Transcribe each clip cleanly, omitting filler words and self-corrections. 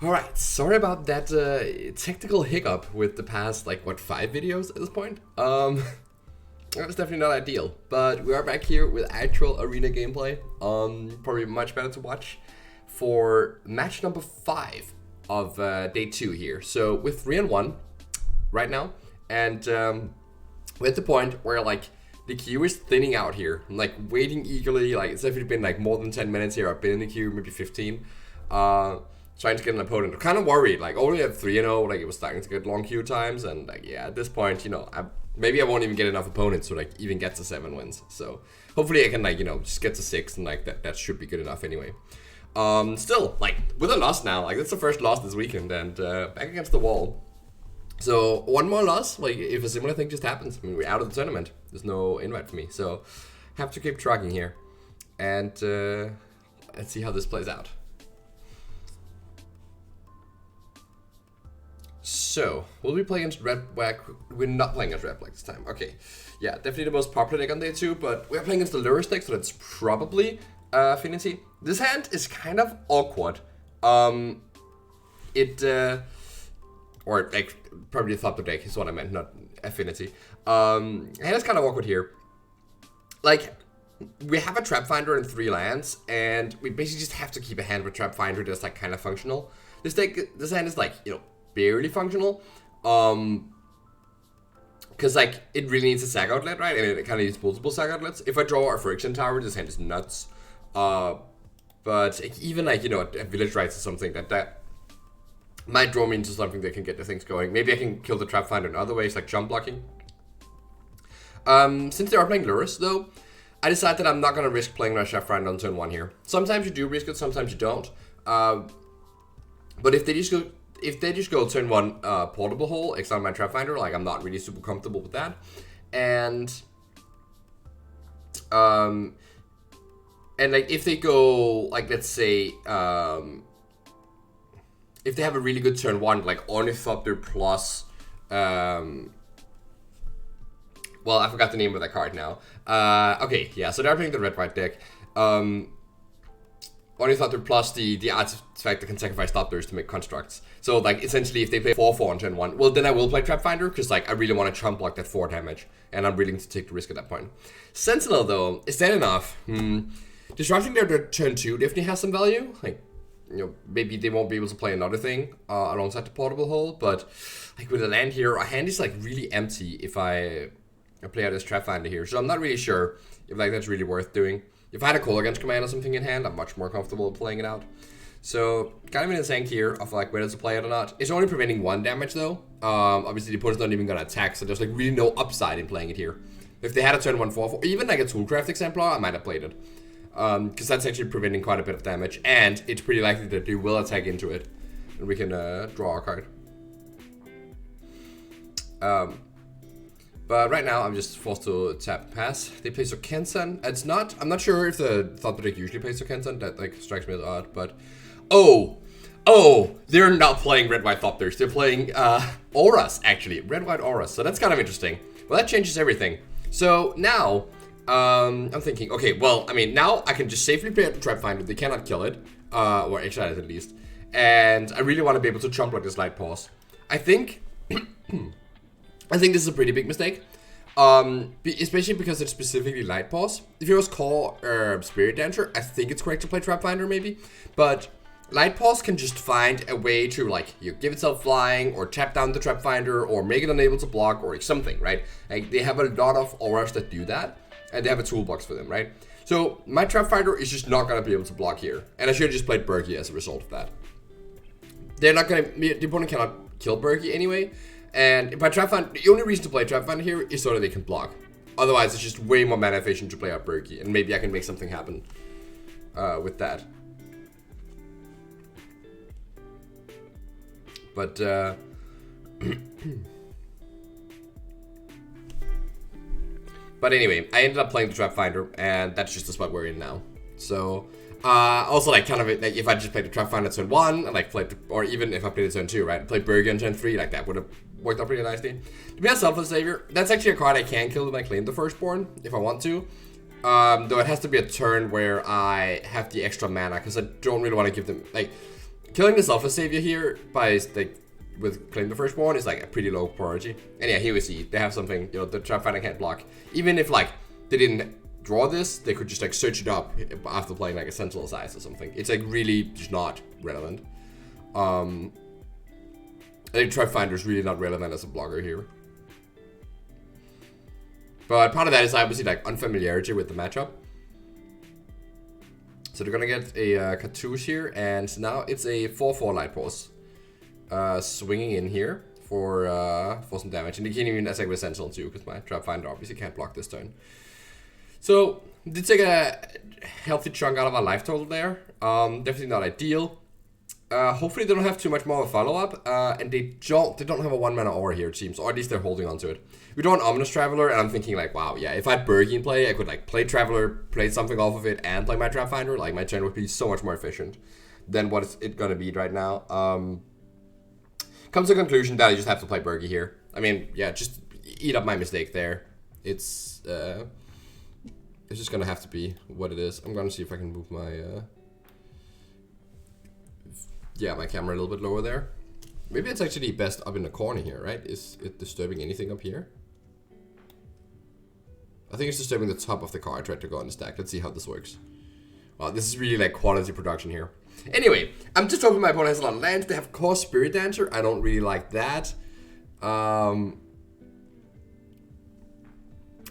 Alright, sorry about that technical hiccup with the past, 5 videos at this point. That was definitely not ideal, but we are back here with actual arena gameplay. Probably much better to watch for match number 5 of day 2 here. So with 3-1 right now, and we're at the point where the queue is thinning out here. I'm waiting eagerly, it's definitely been more than 10 minutes here. I've been in the queue, maybe 15. Trying to get an opponent. I'm kind of worried, only at 3-0, it was starting to get long queue times, and yeah, at this point, maybe I won't even get enough opponents to even get to 7 wins. So hopefully I can just get to 6, and that should be good enough anyway. Still, with a loss now, that's the first loss this weekend, and back against the wall. So one more loss, if a similar thing just happens, I mean, we're out of the tournament. There's no invite for me, so have to keep trucking here, and let's see how this plays out. So, will we play against Red Black? We're not playing against Red Black this time. Okay. Yeah, definitely the most popular deck on day 2, but we're playing against the Lurus deck, so that's probably Affinity. This hand is kind of awkward. Or probably the Thopter deck is what I meant, not Affinity. Hand is kind of awkward here. We have a Trapfinder and 3 lands, and we basically just have to keep a hand with Trapfinder that's kind of functional. This hand is barely functional, because it really needs a sack outlet, right? And it kind of needs multiple sack outlets. If I draw a friction tower, this hand is nuts. But even a village rights or something that might draw me into something that can get the things going. Maybe I can kill the Trapfinder in other ways, like jump blocking. Since they are playing Lurus though, I decided that I'm not gonna risk playing my Trapfinder on turn 1 here. Sometimes you do risk it, sometimes you don't. But if they just go turn 1 portable hole, exile my Trapfinder, I'm not really super comfortable with that. And if they go, let's say, if they have a really good turn 1, Ornithopter plus, well, I forgot the name of that card now. Okay, yeah, so they're playing the red-white deck. Ornithopter plus the artifact that can sacrifice Thopters to make constructs. So, essentially, if they play 4-4 on turn 1, well, then I will play Trapfinder, because, I really want to chump block that 4 damage, and I'm willing to take the risk at that point. Sentinel, though, is that enough? Disrupting their turn 2 definitely has some value. Maybe they won't be able to play another thing alongside the portable hole, but, with a land here, our hand is, really empty if I play out this Trapfinder here, so I'm not really sure if, that's really worth doing. If I had a Call Against Command or something in hand, I'm much more comfortable playing it out. So, kind of in the tank here of whether to play it or not. It's only preventing 1 damage though. Obviously the opponent's not even gonna attack, so there's really no upside in playing it here. If they had a turn 1 4-4, even a Toolcraft Exemplar, I might have played it. Because that's actually preventing quite a bit of damage, and it's pretty likely that they will attack into it. And we can draw a card. But right now, I'm just forced to tap pass. They play Sokensan. I'm not sure if the Thopter deck usually plays Sokensan. That strikes me as odd, but... Oh, they're not playing red-white Thopters. They're playing Auras, actually. Red-white Auras. So that's kind of interesting. Well, that changes everything. So now, I'm thinking, okay, well, I mean, now I can just safely play the Trapfinder. They cannot kill it, or exile it at least. And I really want to be able to chump block this light pause. I think this is a pretty big mistake, especially because it's specifically light pause. If it was Core Spirit Dancer, I think it's correct to play Trapfinder maybe, but light pause can just find a way to give itself flying, or tap down the Trapfinder, or make it unable to block, or something, right? They have a lot of auras that do that, and they have a toolbox for them, right? So my Trapfinder is just not gonna be able to block here, and I should have just played Berkey as a result of that. The opponent cannot kill Berkey anyway. And if I Trapfinder, the only reason to play Trapfinder here is so that they can block. Otherwise, it's just way more mana efficient to play out Berkey, and maybe I can make something happen with that. But but anyway, I ended up playing the Trapfinder, and that's just the spot we're in now. So also if I just played the Trapfinder turn 1 and played or even if I played the turn 2, right? Played Berkey on turn 3, that would have worked out pretty nicely. To be a Selfless Savior, that's actually a card I can kill when I claim the Firstborn if I want to. Though it has to be a turn where I have the extra mana, because I don't really want to give them killing the Selfless Savior here by like with Claim the Firstborn is like a pretty low priority. And yeah, here we see they have something, you know, the Trapfinder can't block. Even if like they didn't draw this, they could just like search it up after playing like a Sentinel Size or something. It's like really just not relevant. I think Trapfinder is really not relevant as a blocker here. But part of that is obviously like unfamiliarity with the matchup. So they're gonna get a cartouche here, and now it's a 4/4 Light Pulse. Swinging in here for some damage, and they can't even attack with Sentinel too, because my Trapfinder obviously can't block this turn. So did take a healthy chunk out of our life total there. Definitely not ideal. Hopefully they don't have too much more of a follow-up, and they don't have a 1-mana aura here, it seems, or at least they're holding on to it. We don't want Ominous Traveler, and I'm thinking like, wow, yeah, if I had Bergie in play, I could like play Traveler, play something off of it, and play my Trapfinder. Like my turn would be so much more efficient than what it's gonna be right now. Comes to the conclusion that I just have to play Bergie here. I mean, yeah, just eat up my mistake there. It's just gonna have to be what it is. I'm gonna see if I can move my my camera a little bit lower there. Maybe it's actually best up in the corner here, right? Is it disturbing anything up here? I think it's disturbing the top of the card. I tried to go on the stack. Let's see how this works. Wow, this is really like quality production here. Anyway, I'm just hoping my opponent has a lot of lands. They have Core Spirit Dancer. I don't really like that.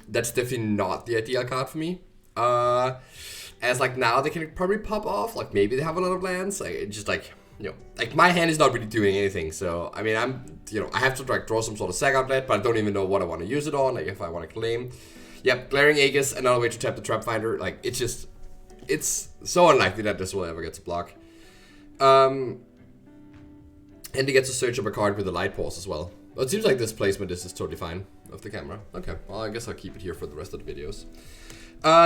That's definitely not the ideal card for me. As like now they can probably pop off. Like maybe they have a lot of lands. Like just like, you know, like my hand is not really doing anything. So I mean, I have to like draw some sort of sack outlet, but I don't even know what I want to use it on. Like if I want to claim. Yep, Glaring Aegis, another way to tap the Trapfinder. Like it's so unlikely that this will ever get to block. And he gets to search up a card with a Light Pulse as well. Well, it seems like this placement is totally fine of the camera. Okay, well I guess I'll keep it here for the rest of the videos.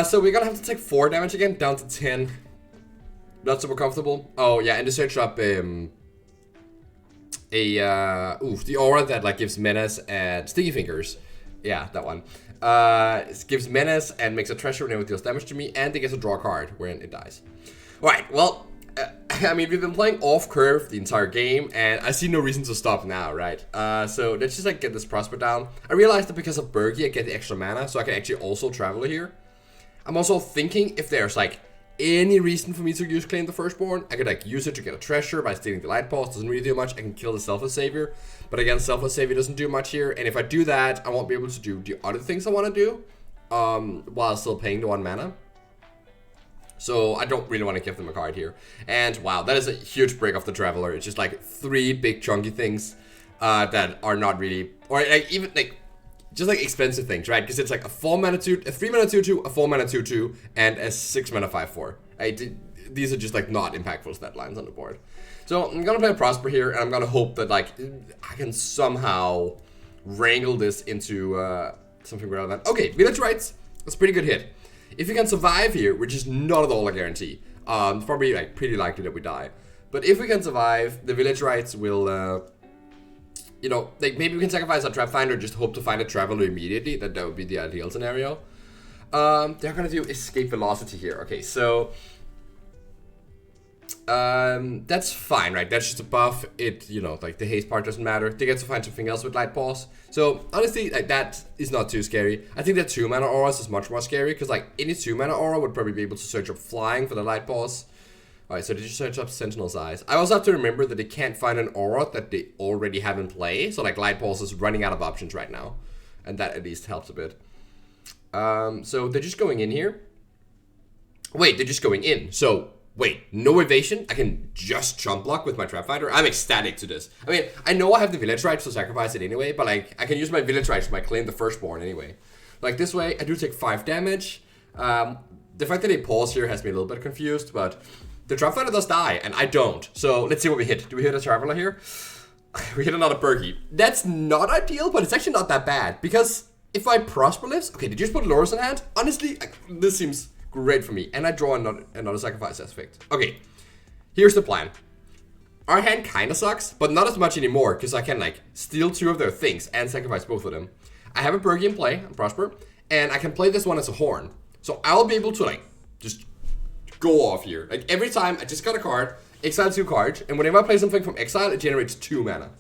So we're gonna have to take 4 damage again, down to 10. Not super comfortable. Oh yeah, and to search up the aura that like gives Menace and Sticky Fingers. Yeah, that one. It gives Menace and makes a treasure whenever it deals damage to me, and they get to draw a card when it dies. Alright, well, I mean, we've been playing off curve the entire game, and I see no reason to stop now, right? So let's just like get this Prosper down. I realized that because of Bergie, I get the extra mana, so I can actually also travel here. I'm also thinking if there's like any reason for me to use Claim the Firstborn, I could like use it to get a treasure by stealing the Light Pulse. Doesn't really do much. I can kill the Selfless Savior, but again, Selfless Savior doesn't do much here. And if I do that, I won't be able to do the other things I want to do while still paying the 1 mana. So I don't really want to give them a card here. And wow, that is a huge break of the Traveler. It's just like 3 big chunky things that are not really, or like even like just like expensive things, right? Because it's like a 4 mana 2, a 3 mana 2/2, a 4 mana 2/2, and a 6 mana 5/4. These are just like not impactful stat lines on the board. So I'm gonna play a Prosper here, and I'm gonna hope that like I can somehow wrangle this into something relevant. Okay, Village Rites. That's a pretty good hit. If you can survive here, which is not at all a guarantee, it's probably like pretty likely that we die. But if we can survive, the Village Rites will, you know, like maybe we can sacrifice our Trapfinder, just hope to find a Traveler immediately. That would be the ideal scenario. They're gonna do Escape Velocity here. Okay, so that's fine, right? That's just a buff. It, you know, like the haste part doesn't matter. They get to find something else with Light Pulse. So honestly, like that is not too scary. I think that 2 mana auras is much more scary, because like any 2 mana aura would probably be able to search up Flying for the Light Pulse. Alright, so did you search up Sentinel's Eyes? I also have to remember that they can't find an aura that they already have in play. So like Light Pulse is running out of options right now, and that at least helps a bit. So they're just going in here. Wait, they're just going in. So wait, no evasion? I can just jump block with my Trapfinder? I'm ecstatic to this. I mean, I know I have the Village Rites to sacrifice it anyway, but like, I can use my Village Rites to Claim the Firstborn anyway. Like this way, I do take 5 damage. The fact that they pause here has me a little bit confused, but the Trapfinder does die, and I don't. So let's see what we hit. Do we hit a Traveler here? We hit another Bergie. That's not ideal, but it's actually not that bad, because if I Prosper lives, okay, did you just put Loris in hand? Honestly, this seems great for me, and I draw another sacrifice aspect. Okay, here's the plan. Our hand kind of sucks, but not as much anymore, because I can like steal 2 of their things and sacrifice both of them. I have a Bergie in play, I'm Prosper, and I can play this one as a Horn. So I'll be able to like just go off here. Like every time I just got a card, exile 2 cards, and whenever I play something from exile, it generates 2 mana.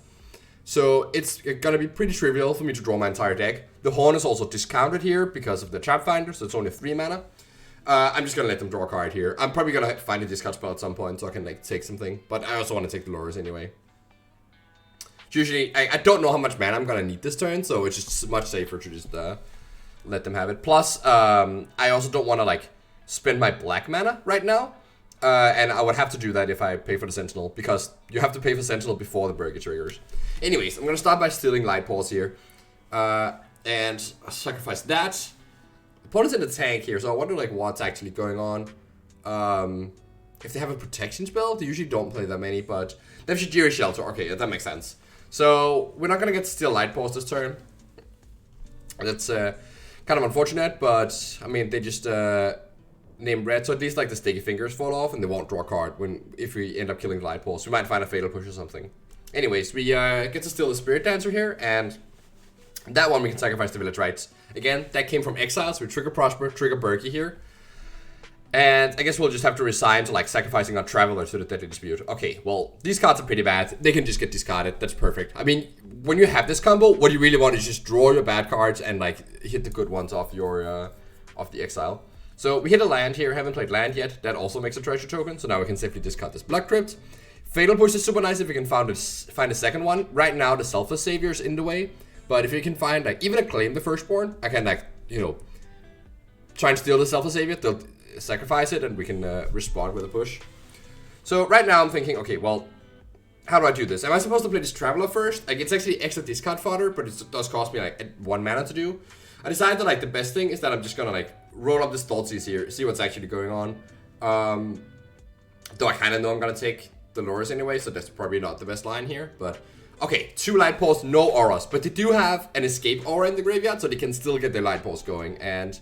So it's gonna be pretty trivial for me to draw my entire deck. The Horn is also discounted here because of the Trapfinder, so it's only 3 mana. I'm just gonna let them draw a card here. I'm probably gonna find a discard spell at some point so I can like take something, but I also want to take the lures anyway. Usually, I don't know how much mana I'm gonna need this turn, so it's just much safer to just let them have it. Plus, I also don't want to like spend my black mana right now. And I would have to do that if I pay for the Sentinel, because you have to pay for Sentinel before the Burger triggers. Anyways, I'm gonna start by stealing Light Pulse here. And sacrifice that. Opponent's in the tank here, so I wonder like what's actually going on. If they have a protection spell, they usually don't play that many, but they have Shajiri Shelter. Okay, that makes sense. So we're not gonna get to steal Light Pulse this turn. That's kind of unfortunate, but I mean they just name red, so at least like the sticky fingers fall off and they won't draw a card if we end up killing the Light Pulse. We might find a Fatal Push or something. Anyways, we get to steal the Spirit Dancer here, and that one we can sacrifice the Village Rites. Again, that came from exile, so we trigger Prosper, trigger Berkey here. And I guess we'll just have to resign to like sacrificing our Traveler to the Deadly Dispute. Okay, well, these cards are pretty bad. They can just get discarded. That's perfect. I mean, when you have this combo, what you really want is just draw your bad cards and like hit the good ones off your off the exile. So we hit a land here. Haven't played land yet. That also makes a treasure token. So now we can safely discard this Blood Crypt. Fatal Push is super nice if we can find a second one. Right now, the Selfless Savior's in the way. But if you can find like even a Claim the Firstborn, I can like, you know, try and steal the Selfless Savior. They'll sacrifice it and we can respond with a push. So right now I'm thinking, okay, well, how do I do this? Am I supposed to play this Traveler first? Like it's actually extra discard fodder, but it does cost me like 1 mana to do. I decided that like the best thing is that I'm just gonna like roll up this Thoughtseize here, see what's actually going on. Though I kind of know I'm gonna take the lures anyway, so that's probably not the best line here. But okay, 2 Light Pulse, no auras, but they do have an escape aura in the graveyard, so they can still get their Light Pulse going. And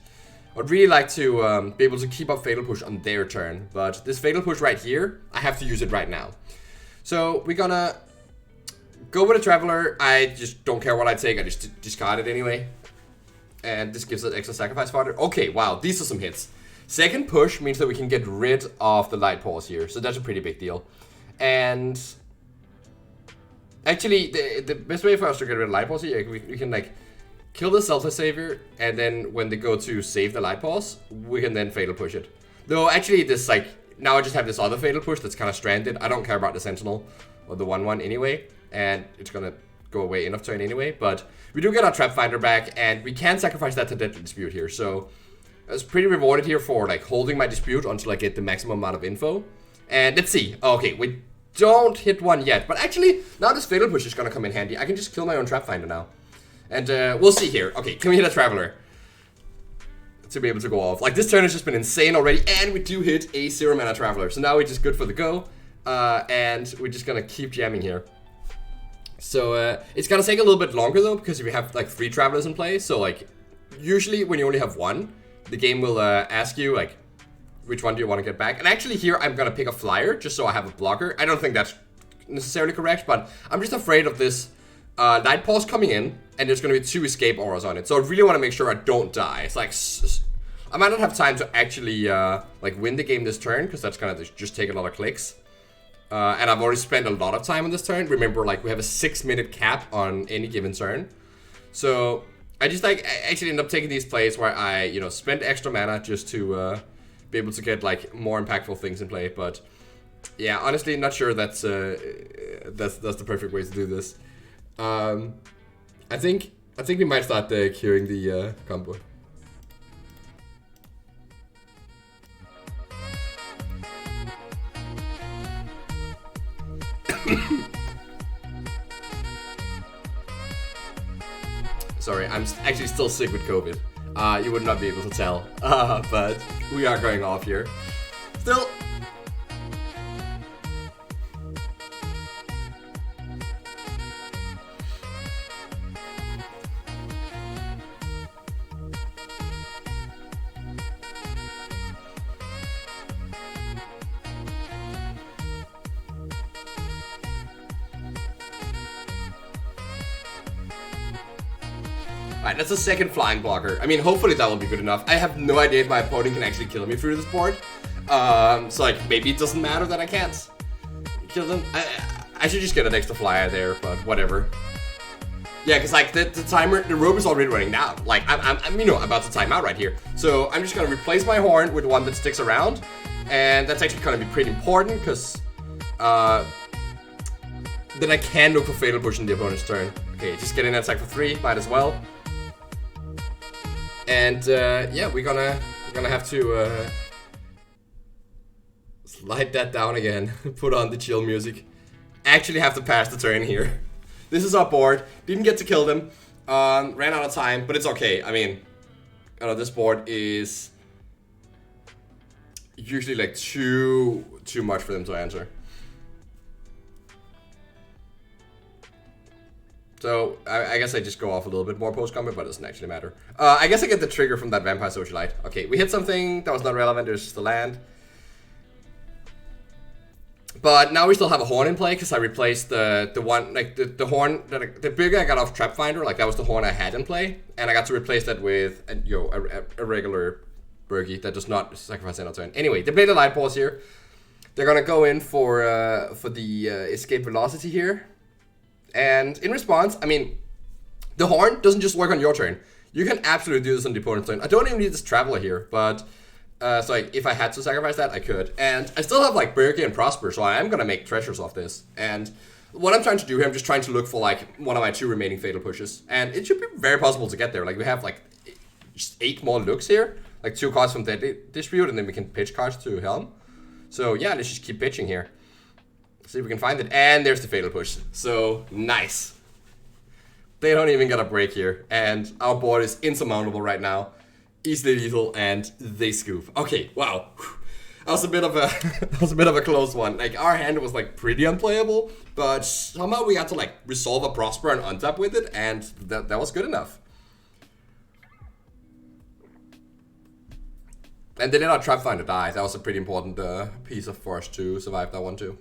I'd really like to be able to keep up Fatal Push on their turn, but this Fatal Push right here, I have to use it right now. So we're gonna go with a Traveler. I just don't care what I take, I just discard it anyway. And this gives us extra sacrifice fodder. Okay, wow, these are some hits. Second push means that we can get rid of the Light Pulse here, so that's a pretty big deal. And actually, the best way for us to get rid of Light Pulse here, we can like kill the Selfless Savior, and then when they go to save the Light Pulse, we can then Fatal Push it. Though actually this like, now I just have this other Fatal Push that's kind of stranded. I don't care about the Sentinel or the 1/1 anyway, and it's gonna go away end of turn anyway, but we do get our Trapfinder back, and we can sacrifice that to Deadly Dispute here, so I was pretty rewarded here for like holding my dispute until I get the maximum amount of info. And let's see, okay, we don't hit one yet, but actually, now this Fatal Push is gonna come in handy. I can just kill my own Trapfinder now. And we'll see here. Okay, can we hit a Traveler to be able to go off? Like, this turn has just been insane already, and we do hit a 0 mana Traveler. So now we're just good for the go, and we're just gonna keep jamming here. So it's gonna take a little bit longer though, because we have like 3 Travelers in play. So like, usually when you only have 1, the game will ask you like, which one do you want to get back? And actually here I'm gonna pick a Flyer, just so I have a blocker. I don't think that's necessarily correct, but I'm just afraid of this Light Pulse coming in, and there's gonna be 2 escape auras on it. So I really want to make sure I don't die. It's like, I might not have time to actually like win the game this turn, because that's gonna just take a lot of clicks. And I've already spent a lot of time on this turn. Remember, like, we have a 6-minute cap on any given turn. So I just like actually end up taking these plays where I, you know, spend extra mana just to be able to get like more impactful things in play. But yeah, honestly, not sure that's the perfect way to do this. I think we might start queuing the combo. Sorry, I'm actually still sick with COVID. You would not be able to tell, but we are going off here. Still. Alright, that's a second flying blocker. I mean, hopefully that will be good enough. I have no idea if my opponent can actually kill me through this board. So like, maybe it doesn't matter that I can't. kill them. I should just get an extra flyer there, but whatever. Yeah, because like the timer, the rope is already running now. Like I'm about to time out right here. So I'm just gonna replace my horn with one that sticks around, and that's actually gonna be pretty important because then I can look for fatal push in the opponent's turn. Okay, just getting an attack for 3, might as well. And yeah, we're gonna have to slide that down again. Put on the chill music. Actually have to pass the turn here. This is our board. Didn't get to kill them. Ran out of time, but it's okay. I mean, this board is usually like too much for them to answer. So I guess I just go off a little bit more post-combat, but it doesn't actually matter. I guess I get the trigger from that Vampire Socialite. Okay, we hit something that was not relevant. There's just a land. But now we still have a horn in play because I replaced the one, like the horn, the bigger I got off Trapfinder, like that was the horn I had in play. And I got to replace that with a regular Bergie that does not sacrifice any turn. Anyway, they play the light balls here. They're gonna go in for the escape velocity here. And in response, I mean, the horn doesn't just work on your turn. You can absolutely do this on the opponent's turn. I don't even need this Traveler here, but so like, if I had to sacrifice that, I could. And I still have like Bergie and Prosper, so I am gonna make treasures off this. And what I'm trying to do here, I'm just trying to look for like one of my 2 remaining fatal pushes. And it should be very possible to get there. Like we have like just 8 more looks here. Like 2 cards from Deadly Dispute, and then we can pitch cards to Helm. So yeah, let's just keep pitching here. See if we can find it. And there's the fatal push. So nice. They don't even get a break here. And our board is insurmountable right now. Easily lethal, and they scoop. Okay, wow. That was a bit of a close one. Like our hand was like pretty unplayable, but somehow we had to like resolve a Prosper and untap with it, and that was good enough. And they let our Trapfinder die. That was a pretty important piece for us to survive that one too.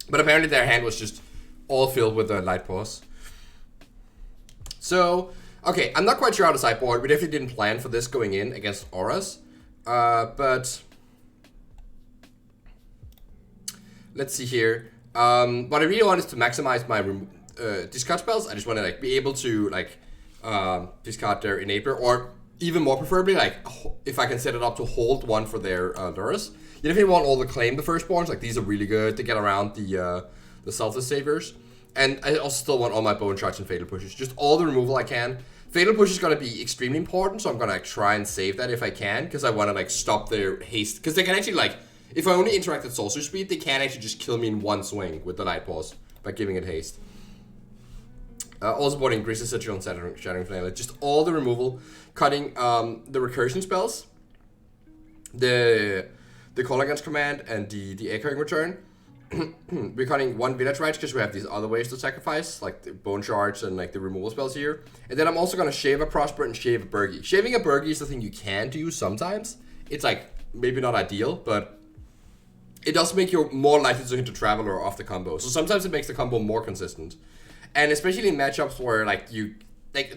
But apparently their hand was just all filled with the light paws. So, okay, I'm not quite sure how to sideboard. We definitely didn't plan for this going in against auras. But let's see here. What I really want is to maximize my discard spells. I just want to like be able to like discard their enabler, or even more preferably, like if I can set it up to hold one for their Lurus. You definitely want all the claim the firstborns. Like these are really good to get around the selfless saviors. And I also still want all my bone shards and fatal pushes. Just all the removal I can. Fatal push is gonna be extremely important, so I'm gonna like, try and save that if I can, because I want to like stop their haste. Because they can actually like, if I only interact at sorcery speed, they can actually just kill me in one swing with the light paws by giving it haste. Also boarding Greaser Sigil and Shattering Flame. Just all the removal, cutting the recursion spells, the Call Against command, and the Echoing Return. We're cutting 1 Village Rites because we have these other ways to sacrifice, like the Bone Shards and like the removal spells here. And then I'm also going to shave a Prosper and shave a Bergie. Shaving a Bergie is the thing you can do sometimes. It's like maybe not ideal, but it does make you more likely to hit the Traveler off the combo. So sometimes it makes the combo more consistent. And especially in matchups where like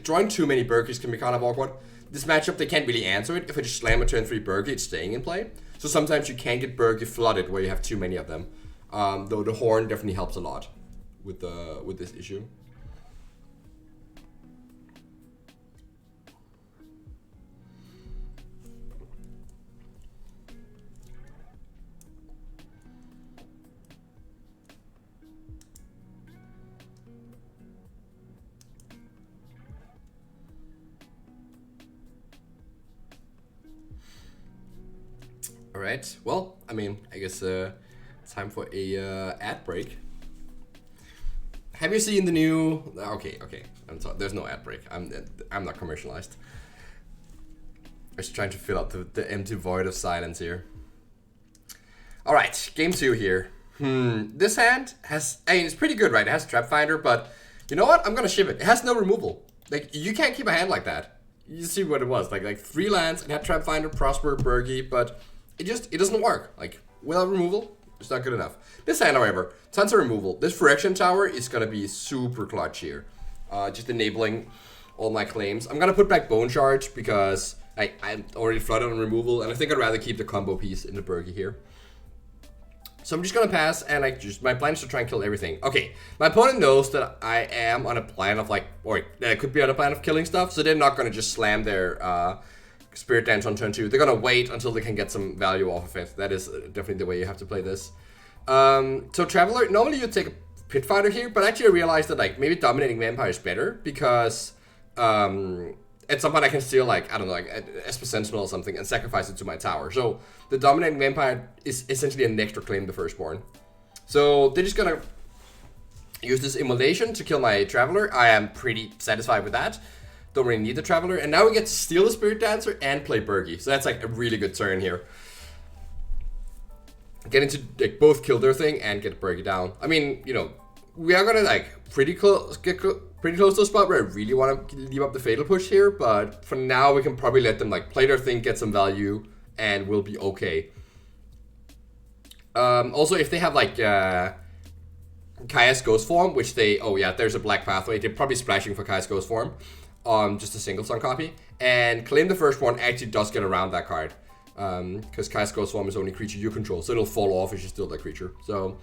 drawing too many Bergies can be kind of awkward. This matchup, they can't really answer it. If I just slam a turn 3 Bergie, it's staying in play. So sometimes you can get Bergie flooded where you have too many of them. Though the horn definitely helps a lot with this issue. All right. Well, I mean, I guess time for a ad break. Have you seen the new? Okay. I'm sorry. There's no ad break. I'm not commercialized. I'm just trying to fill out the empty void of silence here. All right, game 2 here. This hand has. I mean, it's pretty good, right? It has Trapfinder, but you know what? I'm gonna ship it. It has no removal. Like you can't keep a hand like that. You see what it was like 3 lands. It had Trapfinder, Prosper, Bergie, but it doesn't work. Like without removal, it's not good enough. This hand, however, tons of removal. This Friction Tower is gonna be super clutch here. Just enabling all my claims. I'm gonna put back Bone Shards because I'm already flooded on removal, and I think I'd rather keep the combo piece in the Bergie here. So I'm just gonna pass, and my plan is to try and kill everything. Okay, my opponent knows that I am on a plan of like, or that I could be on a plan of killing stuff, so they're not gonna just slam their Spirit Dance on turn 2. They're gonna wait until they can get some value off of it. That is definitely the way you have to play this. So Traveler, normally you take a Pit Fighter here, but actually I realized that like maybe Dominating Vampire is better because at some point I can steal like, I don't know, like Esper Sentinel or something and sacrifice it to my tower. So the Dominating Vampire is essentially an extra claim the Firstborn. So they're just gonna use this Immolation to kill my Traveler. I am pretty satisfied with that. Don't really need the Traveler. And now we get to steal the Spirit Dancer and play Bergie. So that's like a really good turn here. Getting to like, both kill their thing and get Bergie down. I mean, you know, we are gonna like pretty close to a spot where I really want to leave up the Fatal Push here. But for now, we can probably let them like play their thing, get some value, and we'll be okay. Also, if they have like Kaya's Ghost Form, which they, oh yeah, there's a black pathway. They're probably splashing for Kaya's Ghost Form. Just a single song copy, and Claim the Firstborn actually does get around that card, because Kaya's Ghost Form is only creature you control, so it'll fall off if you steal that creature. So,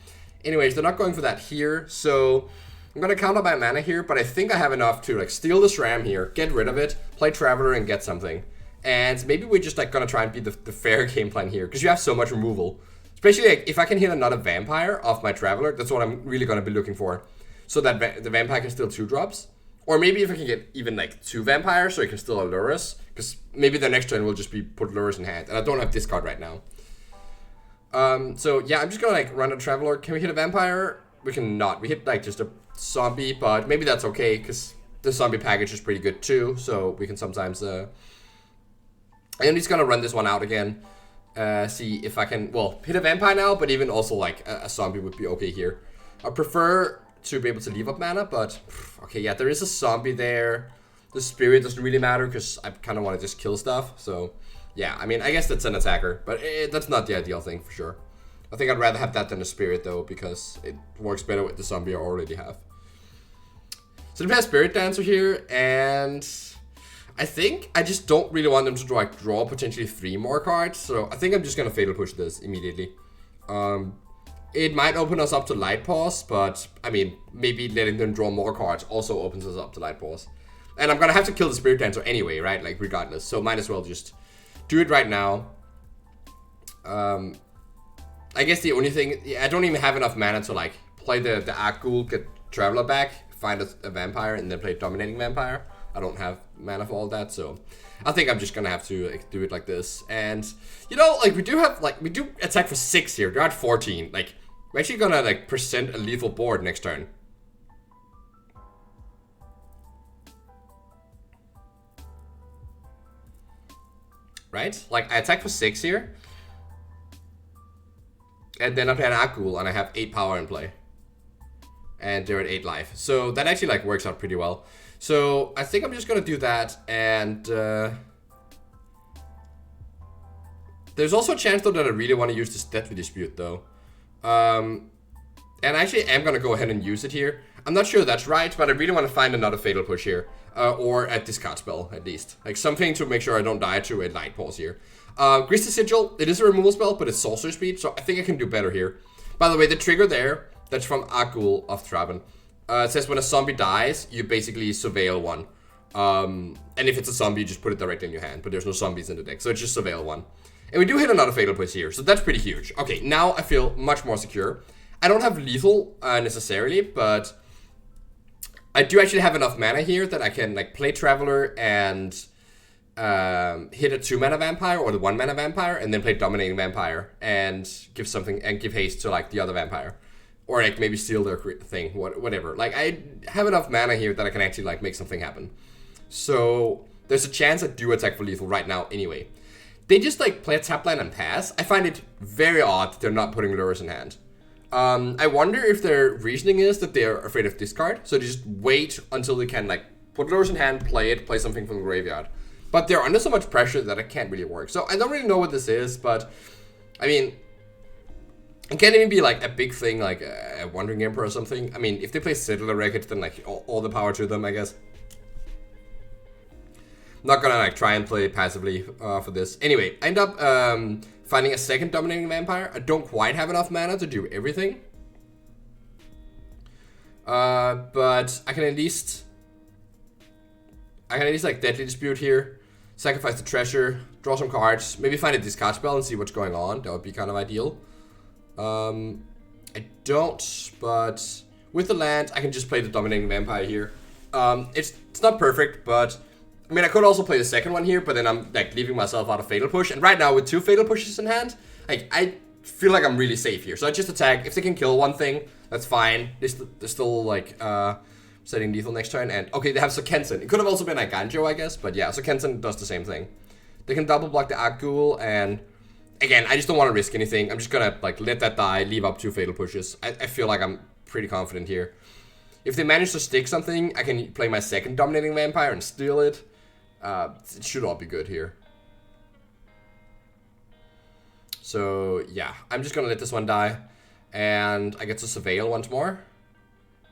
anyways, they're not going for that here, so I'm gonna count up my mana here, but I think I have enough to like steal this Ram here, get rid of it, play Traveler, and get something. And maybe we're just like gonna try and be the fair game plan here, because you have so much removal. Especially like, if I can hit another Vampire off my Traveler, that's what I'm really gonna be looking for, so that the Vampire can steal 2-drops. Or maybe if I can get even like 2 Vampires so I can still allure us. Because maybe the next turn will just be put lures in hand. And I don't have discard right now. So yeah, I'm just gonna like run a Traveler. Can we hit a Vampire? We cannot. We hit like just a zombie, but maybe that's okay because the zombie package is pretty good too. So we can sometimes I'm just gonna run this one out again. See if I can, well, hit a Vampire now, but even also like a zombie would be okay here. I prefer to be able to leave up mana, but okay, yeah, there is a zombie there. The Spirit doesn't really matter because I kind of want to just kill stuff. So yeah, I mean, I guess that's an attacker, but that's not the ideal thing for sure. I think I'd rather have that than a Spirit though, because it works better with the zombie I already have. So they play a Spirit Dancer here, and I think I just don't really want them to draw potentially 3 more cards. So I think I'm just gonna Fatal Push this immediately. It might open us up to Light Pause, but I mean, maybe letting them draw more cards also opens us up to Light Pause. And I'm gonna have to kill the Spirit Dancer anyway, right? Like, regardless. So might as well just do it right now. I guess the only thing, I don't even have enough mana to like play the Argul, get Traveler back, find a Vampire, and then play Dominating Vampire. I don't have mana for all that, so I think I'm just gonna have to like, do it like this. And you know, like we do attack for 6 here. They're at 14. Like, we're actually gonna like present a lethal board next turn. Right? Like, I attack for 6 here. And then I play an Argul and I have 8 power in play. And they're at 8 life. So that actually like works out pretty well. So I think I'm just gonna do that, and there's also a chance though that I really want to use this Deathly Dispute though. And I actually am gonna go ahead and use it here. I'm not sure that's right, but I really want to find another Fatal Push here. Or a discard spell, at least. Like something to make sure I don't die to a Light Pause here. Grisly Sigil, it is a removal spell, but it's Sorcery Speed, so I think I can do better here. By the way, the trigger there, that's from Argul of Traben. It says when a zombie dies, you basically surveil one. And if it's a zombie, you just put it directly in your hand, but there's no zombies in the deck, so it's just surveil one. And we do hit another Fatal Push here, so that's pretty huge. Okay, now I feel much more secure. I don't have lethal necessarily, but I do actually have enough mana here that I can like play Traveler and hit a 2-mana Vampire or the 1-mana Vampire, and then play Dominating Vampire and give something and give haste to like the other Vampire, or like maybe steal their thing, whatever. Like I have enough mana here that I can actually like make something happen. So there's a chance I do attack for lethal right now anyway. They just like play a tap line and pass. I find it very odd they're not putting lures in hand. I wonder if their reasoning is that they're afraid of discard, so they just wait until they can like put lures in hand, play something from the graveyard. But they're under so much pressure that it can't really work. So I don't really know what this is, but I mean, it can't even be like a big thing like a Wandering Emperor or something. I mean, if they play Settler Wreckage, then like all the power to them, I guess. Not gonna like try and play passively for this. Anyway, I end up finding a second dominating vampire. I don't quite have enough mana to do everything. But I can at least like Deadly Dispute here, sacrifice the treasure, draw some cards, maybe find a discard spell and see what's going on. That would be kind of ideal. I don't, but with the land, I can just play the dominating vampire here. It's not perfect, but I mean, I could also play the second one here, but then I'm like leaving myself out of Fatal Push. And right now, with 2 Fatal Pushes in hand, like I feel like I'm really safe here. So I just attack. If they can kill one thing, that's fine. They're still like setting lethal next turn. And okay, they have Sokensen. It could have also been like Ganjo, I guess, but yeah, Sokensen does the same thing. They can double block the Argul, and again, I just don't want to risk anything. I'm just gonna like let that die, leave up 2 Fatal Pushes. I feel like I'm pretty confident here. If they manage to stick something, I can play my second dominating vampire and steal it. It should all be good here. So yeah, I'm just gonna let this one die, and I get to surveil once more.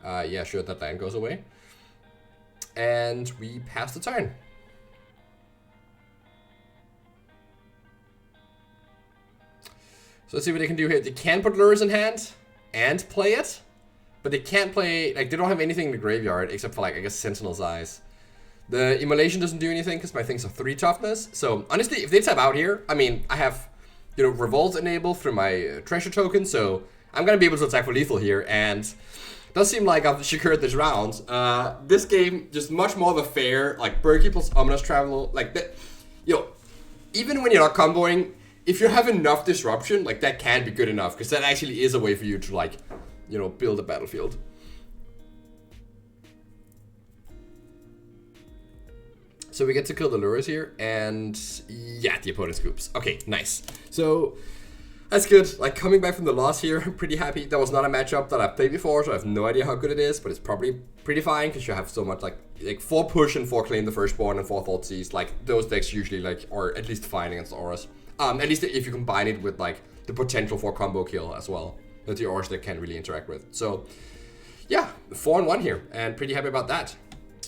Yeah, sure, that land goes away, and we pass the turn. So let's see what they can do here. They can put lures in hand and play it, but they can't play, like, they don't have anything in the graveyard except for, like, I guess Sentinel's Eyes. The Immolation doesn't do anything because my things are 3 toughness. So honestly, if they tap out here, I mean, I have, you know, Revolt enabled through my treasure token, so I'm gonna be able to attack for lethal here, and it does seem like I've secured this round. This game, just much more of a fair, like, Berkey plus Ominous Travel, like, that, you know, even when you're not comboing, if you have enough disruption, like, that can be good enough, because that actually is a way for you to, like, you know, build a battlefield. So we get to kill the lures here, and yeah, the opponent scoops. Okay, nice. So that's good. Like, coming back from the loss here, I'm pretty happy. That was not a matchup that I've played before, so I have no idea how good it is, but it's probably pretty fine because you have so much, like 4 push and 4 claim the firstborn and 4 Thoughtseize. Like, those decks usually, like, are at least fine against auras. At least if you combine it with, like, the potential for combo kill as well that the auras deck can't really interact with. So yeah, 4-1 here, and pretty happy about that.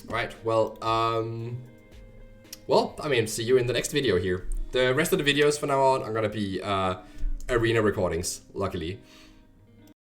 All right, well, I mean, see you in the next video here. The rest of the videos from now on are gonna be arena recordings, luckily.